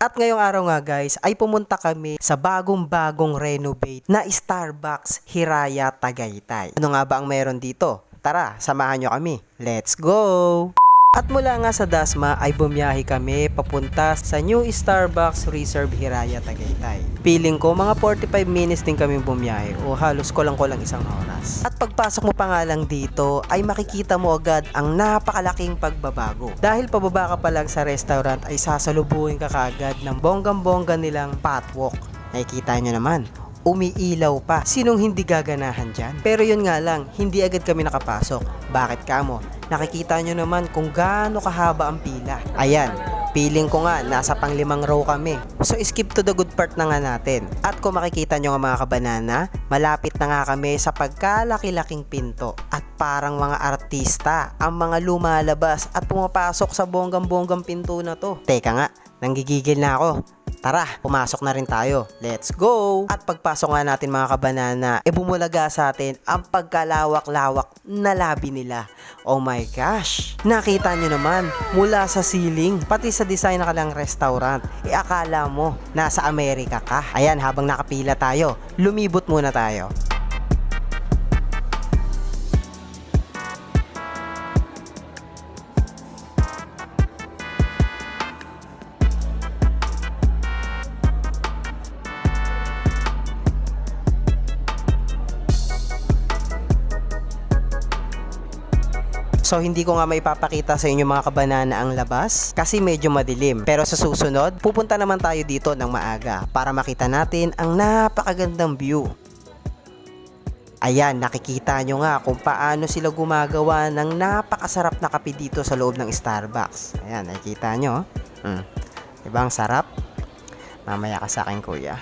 At ngayong araw nga guys, ay pumunta kami sa bagong-bagong renovate na Starbucks Hiraya Tagaytay. Ano nga ba ang meron dito? Tara, samahan nyo kami. Let's go! At mula nga sa Dasma ay bumiyahe kami papunta sa New Starbucks Reserve Hiraya Tagaytay. Feeling ko mga 45 minutes din kami bumiyahe o halos kulang isang oras. At pagpasok mo pa nga lang dito ay makikita mo agad ang napakalaking pagbabago. Dahil pababa ka pa lang sa restaurant ay sasalubuhin ka kaagad ng bonggang-bongga nilang patwalk. Nakikita nyo naman, umiilaw pa. Sinong hindi gaganahan dyan? Pero yun nga lang, hindi agad kami nakapasok. Bakit kamo? Nakikita nyo naman kung gaano kahaba ang pila. Ayan, feeling ko nga nasa pang 5 row kami. So skip to the good part na nga natin. At kung makikita nyo nga mga kabanana, malapit na nga kami sa pagkalaki-laking pinto. At parang mga artista ang mga lumalabas at pumapasok sa bonggang-bonggang pinto na to. Teka nga, nanggigigil na ako. Tara, pumasok na rin tayo. Let's go! At pagpasok nga natin mga kabanana, bumulaga sa atin ang pagkalawak-lawak na labi nila. Oh my gosh! Nakita nyo naman, mula sa ceiling, pati sa design na kalang restaurant, akala mo, nasa Amerika ka. Ayan, habang nakapila tayo, lumibot muna tayo. So hindi ko nga maipapakita sa inyo mga kabanana ang labas kasi medyo madilim. Pero sa susunod, pupunta naman tayo dito ng maaga para makita natin ang napakagandang view. Ayan, nakikita nyo nga kung paano sila gumagawa ng napakasarap na kape dito sa loob ng Starbucks. Ayan, nakikita nyo. Diba ang sarap? Mamaya ka sa akin kuya.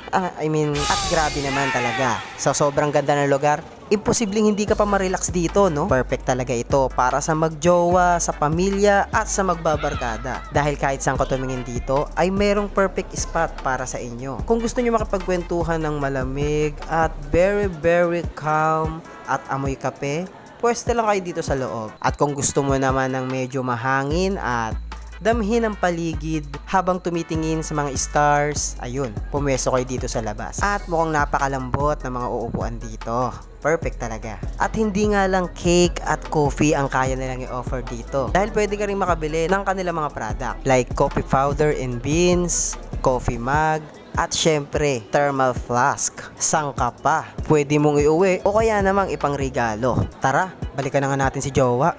At grabe naman talaga. So sobrang ganda ng lugar. Imposibleng hindi ka pa ma-relax dito, no? Perfect talaga ito para sa magjowa, sa pamilya, at sa magbabarkada. Dahil kahit saan ka tumingin dito, ay merong perfect spot para sa inyo. Kung gusto nyo makipagkwentuhan ng malamig at very calm at amoy kape, pwesto lang kayo dito sa loob. At kung gusto mo naman ng medyo mahangin at damhin ang paligid habang tumitingin sa mga stars, ayun, pumwesto kayo dito sa labas. At mukhang napakalambot na mga uupuan dito. Perfect talaga. At hindi nga lang cake at coffee ang kaya nilang i-offer dito. Dahil pwede ka rin makabili ng kanilang mga product like coffee powder and beans, coffee mug, at syempre, thermal flask. Sangka pa. Pwede mong iuwi o kaya namang ipangregalo. Tara, balikan na nga natin si Jowa.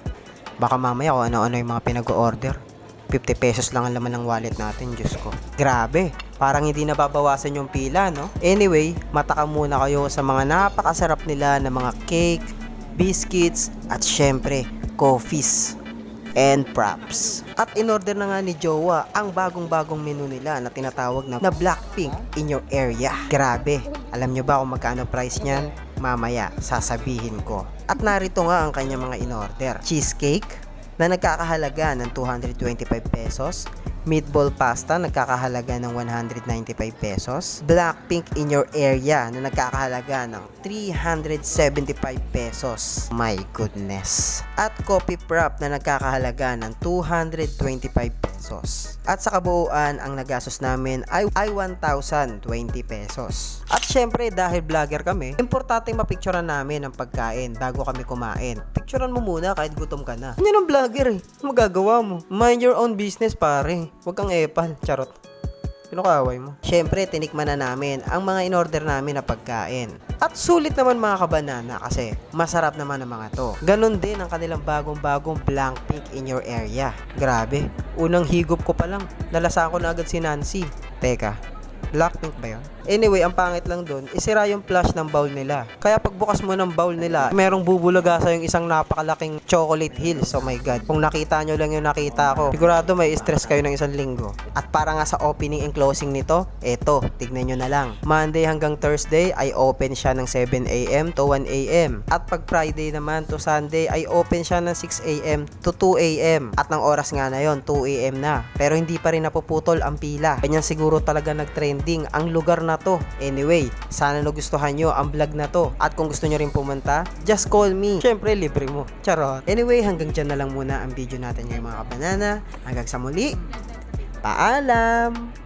Baka mamaya kung ano-ano yung mga pinag-order. 50 pesos lang ang laman ng wallet natin, Diyos ko. Grabe, parang hindi nababawasan yung pila, no? Anyway, mataka muna kayo sa mga napakasarap nila na mga cake, biscuits, at syempre, coffees and props. At in-order na nga ni Jowa ang bagong-bagong menu nila na tinatawag na Blackpink in your area. Grabe, alam nyo ba kung magkano price niyan? Mamaya, sasabihin ko. At narito nga ang kanyang mga in-order. Cheesecake na nagkakahalaga ng 225 pesos, meatball pasta nagkakahalaga ng 195 pesos, Blackpink in your area na nagkakahalaga ng 375 pesos. My goodness. At coffee prop na nagkakahalaga ng 225 pesos. At sa kabuuan, ang nagastos namin ay 1,020 pesos. At syempre, dahil vlogger kami, importante mapicturean namin ang pagkain bago kami kumain. Picturean mo muna kahit gutom ka na. Yan ang vlogger eh. Magagawa mo. Mind your own business pare. Huwag kang epal. Charot. Pinukaway mo. Syempre, tinikman na namin ang mga in-order namin na pagkain. At sulit naman mga kabanana kasi masarap naman ang mga to. Ganon din ang kanilang bagong-bagong Blackpink in your area. Grabe. Unang higop ko pa lang, nalasaan ko na agad si Nancy. Teka, Blackpink ba yun? Anyway, ang pangit lang dun, isira yung flash ng bowl nila. Kaya pagbukas mo ng bowl nila, merong bubulaga sa yung isang napakalaking chocolate hills. Oh my god. Kung nakita nyo lang yung nakita ko, sigurado may stress kayo ng 1 linggo. At para nga sa opening and closing nito, eto, tignan nyo na lang. Monday hanggang Thursday ay open siya ng 7 a.m. to 1 a.m. At pag Friday naman to Sunday ay open siya ng 6 a.m. to 2 a.m. At ng oras nga na yon 2 a.m. na. Pero hindi pa rin napuputol ang pila. Ganyan siguro talaga nag-trending ang lugar na to. Anyway, sana nagustuhan nyo ang vlog na to. At kung gusto nyo rin pumunta, just call me. Syempre, libre mo. Charot. Anyway, hanggang dyan na lang muna ang video natin ngayon mga kabanana. Hanggang sa muli. Paalam!